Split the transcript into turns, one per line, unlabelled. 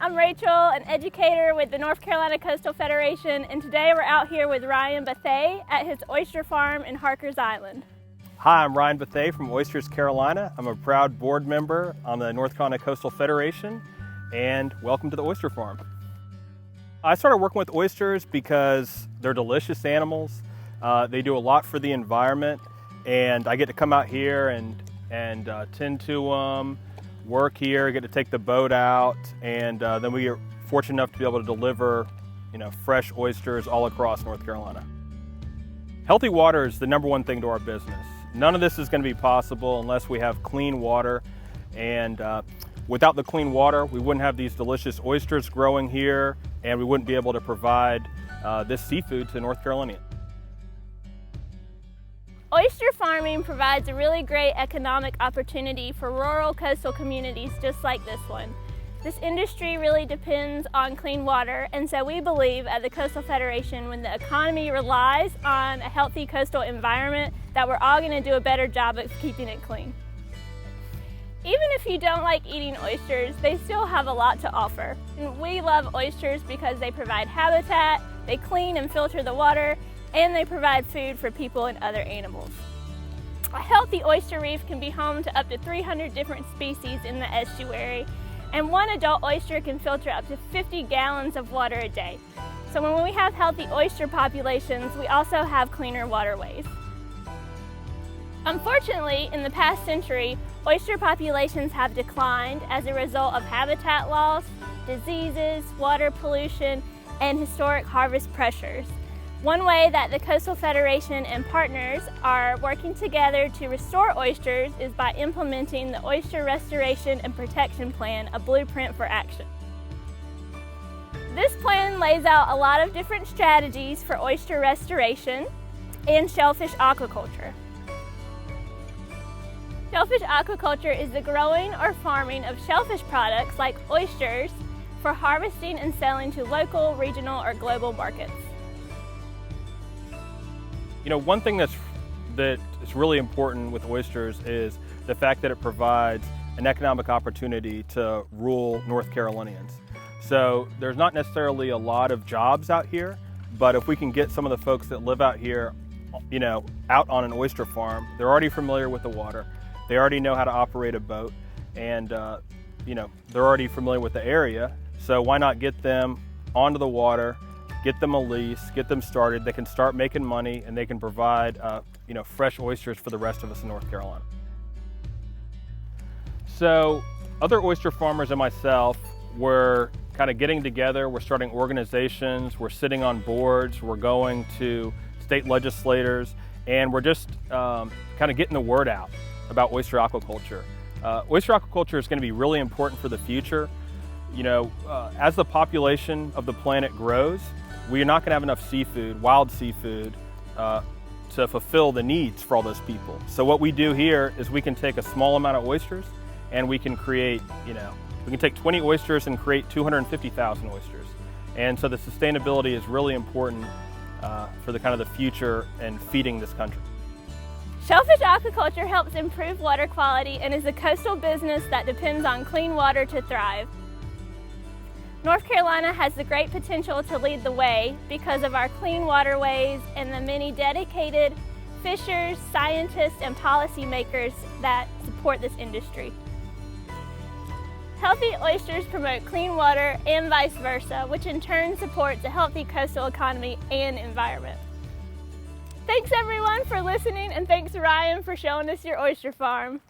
I'm Rachel, an educator with the North Carolina Coastal Federation, and today we're out here with Ryan Bethea at his oyster farm in Harkers Island.
Hi, I'm Ryan Bethea from Oysters Carolina. I'm a proud board member on the North Carolina Coastal Federation, and welcome to the oyster farm. I started working with oysters because they're delicious animals. They do a lot for the environment, and I get to come out here and tend to them, work here, get to take the boat out, and then we are fortunate enough to be able to deliver, fresh oysters all across North Carolina. Healthy water is the number one thing to our business. None of this is going to be possible unless we have clean water, and without the clean water, we wouldn't have these delicious oysters growing here, and we wouldn't be able to provide this seafood to North Carolinians.
Oyster farming provides a really great economic opportunity for rural coastal communities just like this one. This industry really depends on clean water, and so we believe at the Coastal Federation when the economy relies on a healthy coastal environment that we're all going to do a better job of keeping it clean. Even if you don't like eating oysters, they still have a lot to offer. And we love oysters because they provide habitat, they clean and filter the water, and they provide food for people and other animals. A healthy oyster reef can be home to up to 300 different species in the estuary, and one adult oyster can filter up to 50 gallons of water a day. So when we have healthy oyster populations, we also have cleaner waterways. Unfortunately, in the past century, oyster populations have declined as a result of habitat loss, diseases, water pollution, and historic harvest pressures. One way that the Coastal Federation and partners are working together to restore oysters is by implementing the Oyster Restoration and Protection Plan, a blueprint for action. This plan lays out a lot of different strategies for oyster restoration and shellfish aquaculture. Shellfish aquaculture is the growing or farming of shellfish products like oysters for harvesting and selling to local, regional, or global markets.
One thing that is really important with oysters is the fact that it provides an economic opportunity to rural North Carolinians. So there's not necessarily a lot of jobs out here, but if we can get some of the folks that live out here, out on an oyster farm, they're already familiar with the water, they already know how to operate a boat, and they're already familiar with the area. So why not get them onto the water, get them a lease, get them started, they can start making money, and they can provide fresh oysters for the rest of us in North Carolina. So other oyster farmers and myself were kind of getting together, we're starting organizations, we're sitting on boards, we're going to state legislators, and we're just kind of getting the word out about oyster aquaculture. Oyster aquaculture is going to be really important for the future. As the population of the planet grows, we're not going to have enough seafood, wild seafood, to fulfill the needs for all those people. So what we do here is we can take a small amount of oysters and we can create, we can take 20 oysters and create 250,000 oysters. And so the sustainability is really important for the future and feeding this country.
Shellfish aquaculture helps improve water quality and is a coastal business that depends on clean water to thrive. North Carolina has the great potential to lead the way because of our clean waterways and the many dedicated fishers, scientists, and policymakers that support this industry. Healthy oysters promote clean water and vice versa, which in turn supports a healthy coastal economy and environment. Thanks everyone for listening, and thanks Ryan for showing us your oyster farm.